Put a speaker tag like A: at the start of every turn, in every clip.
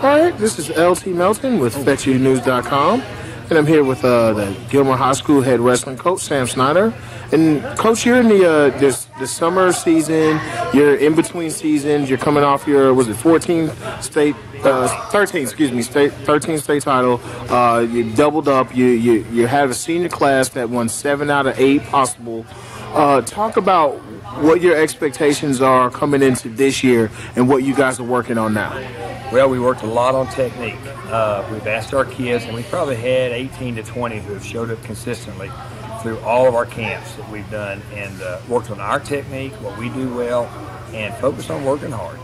A: All right, this is LT Melton with FetchYouNews.com, and I'm here with the Gilmer High School head wrestling coach, Sam Snider. And Coach, you're in the summer season. You're in between seasons. You're coming off your 13th state title. You doubled up. You have a senior class that won 7 out of 8 possible. Talk about what your expectations are coming into this year and what you guys are working on now.
B: Well, we worked a lot on technique. We've asked our kids, and we probably had 18 to 20 who have showed up consistently through all of our camps that we've done, and worked on our technique, what we do well, and focused on working hard.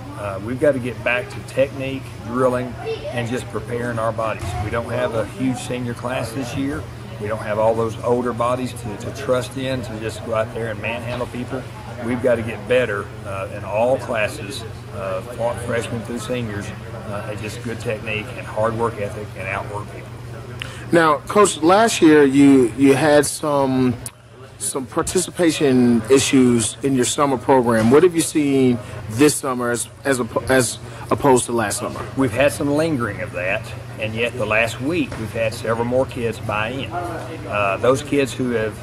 B: We've got to get back to technique, drilling, and just preparing our bodies. We don't have a huge senior class this year. We don't have all those older bodies to trust in to just go out there and manhandle people. We've got to get better in all classes, freshmen through seniors, at just good technique and hard work ethic and outwork people.
A: Now, Coach, last year you had some participation issues in your summer program. What have you seen this summer as opposed to last summer?
B: We've had some lingering of that, and yet the last week we've had several more kids buy in. Those kids who have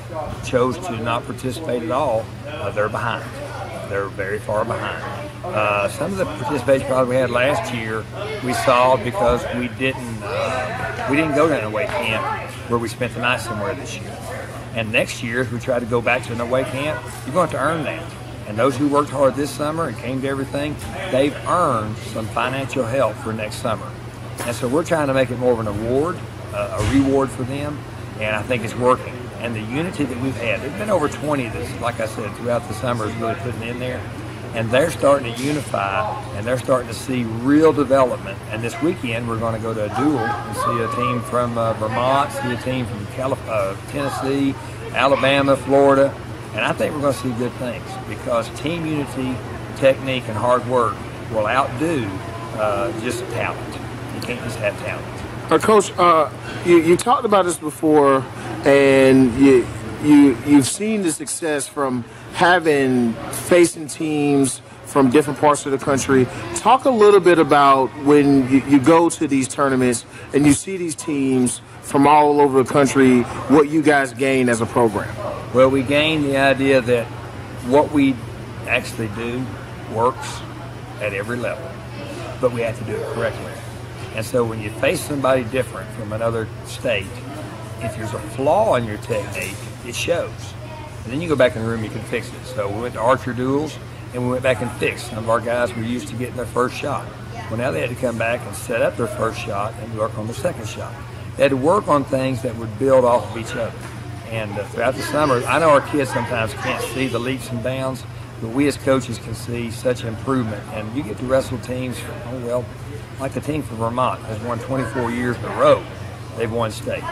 B: chose to not participate at all, they're behind. They're very far behind. Some of the participation problems we had last year we solved because we didn't go to an away camp where we spent the night somewhere this year. And next year, if we try to go back to an away camp, you're going to have to earn that. And those who worked hard this summer and came to everything, they've earned some financial help for next summer. And so we're trying to make it more of an award, a reward for them, and I think it's working. And the unity that we've had, there's been over 20 that's, like I said, throughout the summer is really putting in there. And they're starting to unify, and they're starting to see real development. And this weekend, we're going to go to a duel and see a team from Vermont, see a team from Tennessee, Alabama, Florida. And I think we're going to see good things because team unity, technique, and hard work will outdo just talent. You can't just have talent.
A: Coach, you talked about this before, and you've seen the success from facing teams from different parts of the country. Talk a little bit about when you go to these tournaments and you see these teams from all over the country, what you guys gain as a program.
B: Well, we gain the idea that what we actually do works at every level, but we have to do it correctly. And so when you face somebody different from another state, if there's a flaw in your technique, it shows. And then you go back in the room, you can fix it. So we went to archer duels, and we went back and fixed. Some of our guys were used to getting their first shot. Well, now they had to come back and set up their first shot and work on their second shot. They had to work on things that would build off of each other. And throughout the summer, I know our kids sometimes can't see the leaps and bounds, but we as coaches can see such improvement. And you get to wrestle teams, like the team from Vermont has won 24 years in a row. They've won state.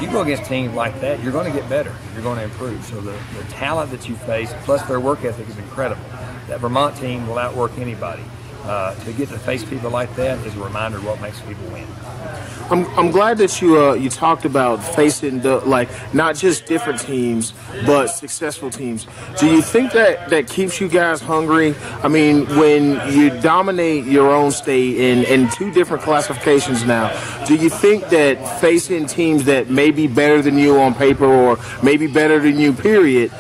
B: You go against teams like that, you're going to get better. You're going to improve. So the talent that you face, plus their work ethic, is incredible. That Vermont team will outwork anybody. To get to face people like that is a reminder of what makes people win.
A: I'm glad that you talked about facing not just different teams, but successful teams. Do you think that keeps you guys hungry? I mean, when you dominate your own state in 2 different classifications now, do you think that facing teams that may be better than you on paper or maybe better than you, period,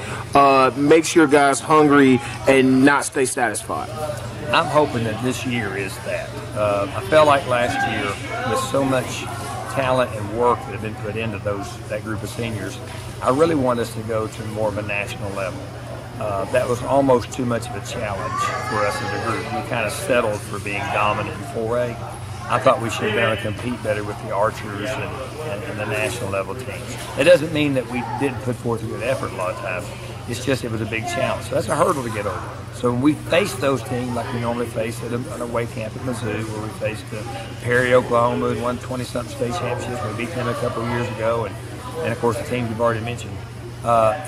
A: makes your guys hungry and not stay satisfied?
B: I'm hoping that this year is that. I felt like last year, with so much talent and work that had been put into that group of seniors, I really want us to go to more of a national level. That was almost too much of a challenge for us as a group. We kind of settled for being dominant in 4A. I thought we should have been able to compete better with the archers and the national level teams. It doesn't mean that we didn't put forth a good effort a lot of times. It's just it was a big challenge. So that's a hurdle to get over. So when we face those teams like we normally face at an away camp at Mizzou, where we faced Perry, Oklahoma, who won 20-something state championships. We beat them a couple of years ago, and of course the teams you've already mentioned.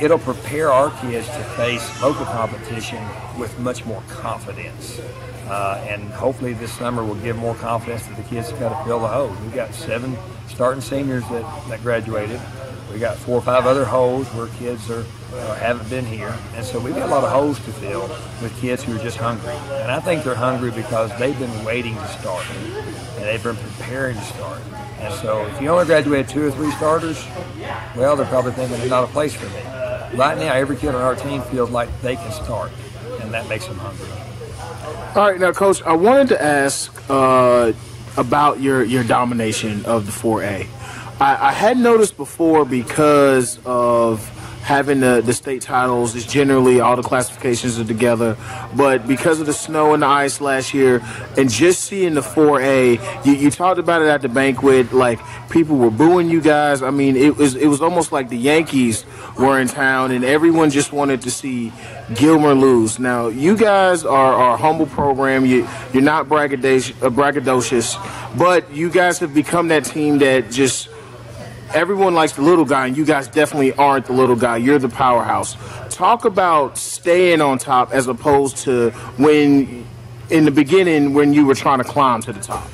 B: It'll prepare our kids to face local competition with much more confidence. And hopefully this summer will give more confidence to the kids that got to fill the hose. We've got 7 starting seniors that graduated. We got 4 or 5 other holes where kids haven't been here, and so we've got a lot of holes to fill with kids who are just hungry. And I think they're hungry because they've been waiting to start, and they've been preparing to start. And so if you only graduated 2 or 3 starters, well, they're probably thinking there's not a place for me. Right now, every kid on our team feels like they can start, and that makes them hungry.
A: All right, now, Coach, I wanted to ask about your domination of the 4A. I had noticed before, because of having the state titles, is generally all the classifications are together, but because of the snow and the ice last year and just seeing the 4A, you talked about it at the banquet, like people were booing you guys. I mean, it was almost like the Yankees were in town and everyone just wanted to see Gilmer lose. Now, you guys are a humble program. You're not braggadocious, but you guys have become that team that just everyone likes the little guy, and you guys definitely aren't the little guy. You're the powerhouse. Talk about staying on top as opposed to when, in the beginning, when you were trying to climb to the top.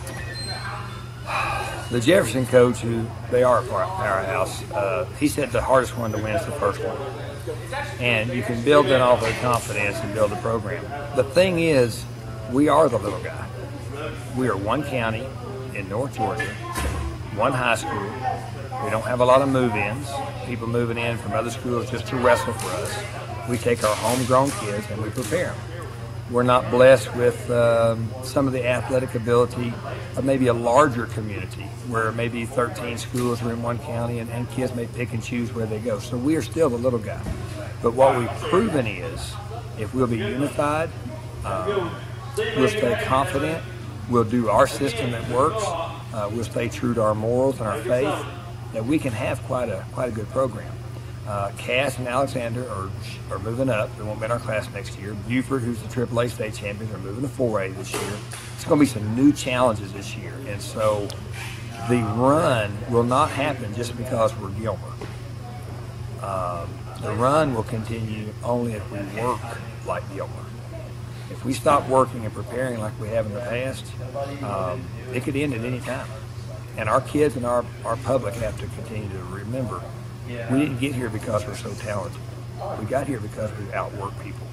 B: The Jefferson coach, who they are a powerhouse, he said the hardest one to win is the first one. And you can build that off of confidence and build a program. The thing is, we are the little guy. We are one county in North Georgia, one high school. We don't have a lot of move-ins, people moving in from other schools just to wrestle for us. We take our homegrown kids and we prepare them. We're not blessed with some of the athletic ability of maybe a larger community where maybe 13 schools are in one county and kids may pick and choose where they go. So we are still the little guy. But what we've proven is if we'll be unified, we'll stay confident, we'll do our system that works, we'll stay true to our morals and our faith, that we can have quite a good program. Cass and Alexander are moving up. They won't be in our class next year. Buford, who's the AAA state champions, are moving to 4A this year. It's going to be some new challenges this year. And so the run will not happen just because we're Gilmer. The run will continue only if we work like Gilmer. If we stop working and preparing like we have in the past, it could end at any time. And our kids and our public have to continue to remember, we didn't get here because we're so talented. We got here because we outwork people.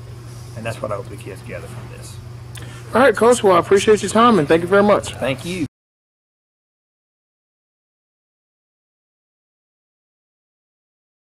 B: And that's what I hope the kids gather from this.
A: All right, Coach. Well, I appreciate your time, and thank you very much.
B: Thank you.